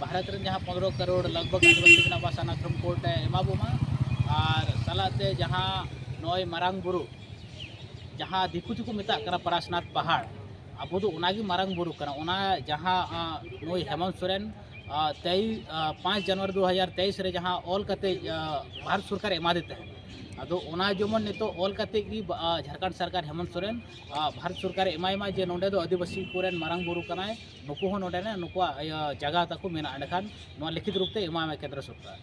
भारत रे जहाँ 15 करोड़ लगभग आदिवासी मेना सनातन कोर्ट एमाबोमा और सालाते जहाँ नॉय मारांग बुरु जहाँ दिकू को मेता करा परासनाथ पहाड़ अब तो उनागी मारांग बुरु कना उना जहाँ नॉय हेमंत सोरेन 5 जनवरी 2023 रे जहाँ ऑल कते भारत सरकार एमा देते हैं अदो उना जेमन नितो ऑल कते की झारखंड सरकार हेमंत सोरेन भारत सरकार एमा जे नोडे दो आदिवासी कोरेन मारांग बुरु कनाय नुकु हो नोडे ने नुकुआ जगह तक मेना एंडखान नोआ लिखित रूप ते एमा केंद्र सरकार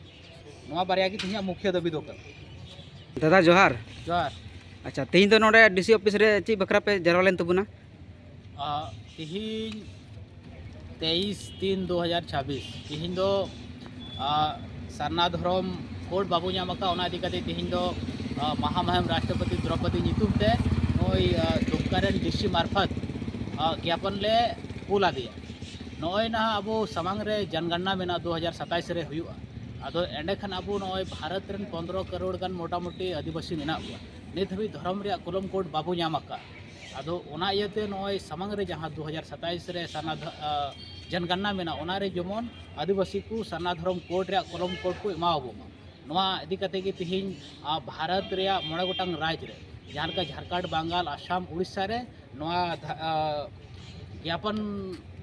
नोआ बारिया की तिहिया मुख्य दाबी दो कर दादा जोहार जोहार अच्छा तीन तो नोडे डीसी ऑफिस रे ची बकरा पे जरवा लेन तबुना तिहिन 23/3/2026 तिहिन दो सरना धर्म कोड बाबू नामका ओना इदी कते तिहिन दो महामहिम राष्ट्रपति द्रौपदी नितुम ते नोई दुमकारेन डीसी मार्फत ज्ञापन ले कूल आदिया नोय ना अब सामांग रे जनगणना मेना 2027 रे हुआ अदो एंडेखान अब नोय भारत रेन 15 करोड़ गान मोटामुटी आदिवासी मेना हुआ नित हबी धर्म रे कुलम कोड बाबू नामका अदो ओना इयते नोय सामांग रे जहाँ 2027 रे सरना जनगणना मेना ओना रे जेमन आदिवासी को सरना धर्म कोड रे कुलम कोड को एमाबोमा नोआ इदी कते की तिहिन भारत रे मोड़े गोटांग राज्य रे जहाँ का झारखंड बंगाल आसाम उड़ीसा रे नोआ ज्ञापन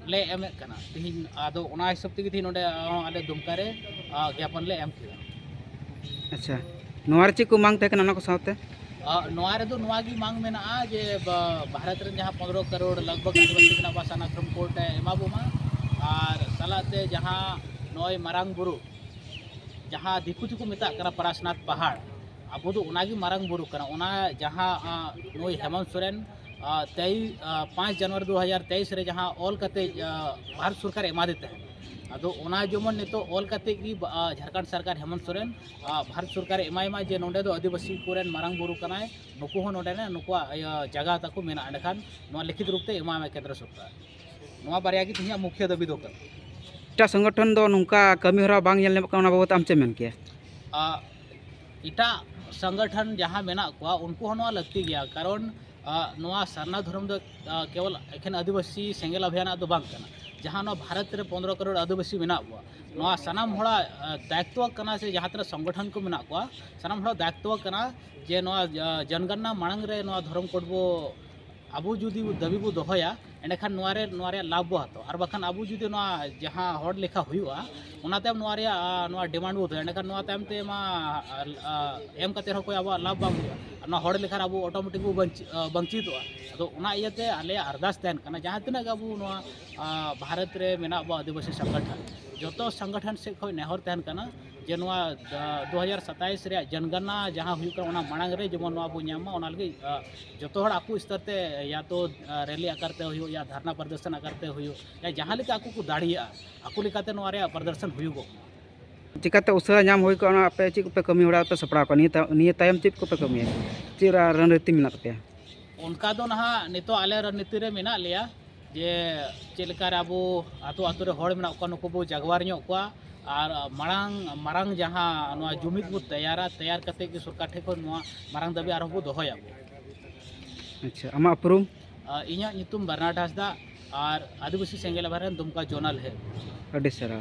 ले एम कना तिहिन आदो ओना हिसाब ते तिहिन नोडे आले दुमका रे ज्ञापन ले एम किया अच्छा नोआर ची को मांग ते कना को साथे नोआ रे दो नोआ की मांग मेना जे भारत रे जहाँ 15 करोड़ लगभग आदिवासी मेना सनातन कोर्ट एमाबोमा और सालाते जहाँ नोय मारांग बुरु जहाँ दिकू को मेता करा परासनाथ पहाड़ अब तो उनागी मारांग बुरु कना उना जहाँ नोय हेमंत सोरेन 5 जनवरी 2023 रे जहाँ ऑल कते भारत सरकार एमा देते हैं अदो उना जेमन नितो ऑल कते की झारखंड सरकार हेमंत सोरेन भारत सरकार एमा जे नोडे दो आदिवासी कोरेन मारांग बुरु कनाय नुकु हो नोडे ने नुकुआ जगह तक मेना एंडखान नोआ लिखित रूप ते एमा केंद्र सरकार नोआ बारिया की तिहिया मुख्य दाबी दो कर इटा संगठन दो नुका कमी हरा बांग येल नेमका बाबत आम चे मेन के इटा संगठन जहाँ मेना को उनको हो लगती गया कारण नोआ सरना धर्म दो केवल एखन आदिवासी सेंगेल अभियान दो बांग कना जहाँ भारत रे 15 करोड़ आदिवासी मेना को नोआ सनाम होड़ा दायित्व कना से जहाँ तरह संगठन को मेना को सनाम होड़ा दायित्व कना जे नोआ जनगणना मांग रे नोआ धर्म कोड बो आबू जुदी दाबी बो दोहया एंडखान नोआरे लाभ बो हातो और बखान आबू जुदी नोआ जहाँ हड़ लेखा हुआ उनाते नोआ डिमांड बो दोहया एंडखान नोआ तायम ते मा एम कते हो कोई आबो लाभ बांग हुआ नोआ हड़ लेखा आबू ऑटोमेटिक बो वंचितोआ अदो उना इयते आले अरदास तहन कना जहाँ तिना आबू नोआ भारत रे मेना बो आदिवासी संगठन जो संगठन से खो नेहर तहन कना जे नोआ 2027 रे जनगणना जहाँ हुआ उना मांग रे जेमन नोआ बो न्यामा उना लगे जो हड़ आकू स्तर ते या तो रैली आकारते हुई या धरना प्रदर्शन आकारते हुई या जहाँ लेके आकू को दाड़िया आकू लेकाते नोआ रे प्रदर्शन हुई चिकाते उसरा नाम होई को आपे ची को पे कमी हड़ा पे सपड़ा को निये तायम ची को पे कमी ची रणनीति मेना पे उनका दो नहा नितो आले रणनीति रे मेना लिया जे चेलकार आबो आतो आतो रे हड़ मेना को नुको बो जगवार ᱧᱚᱜ कोआ और मारांग जहाँ नोआ जुमिद बो तैयार करते कि सरकार ठे को नोआ मारांग दाबी आरो बो दोहया अच्छा आमा अपरूम इᱧᱟᱜ ᱧᱩᱛᱩᱢ बर्नाड हांसदा और आदिवासी सेंगेल अभयारण्य दुमका जोनल है अड्डी सरा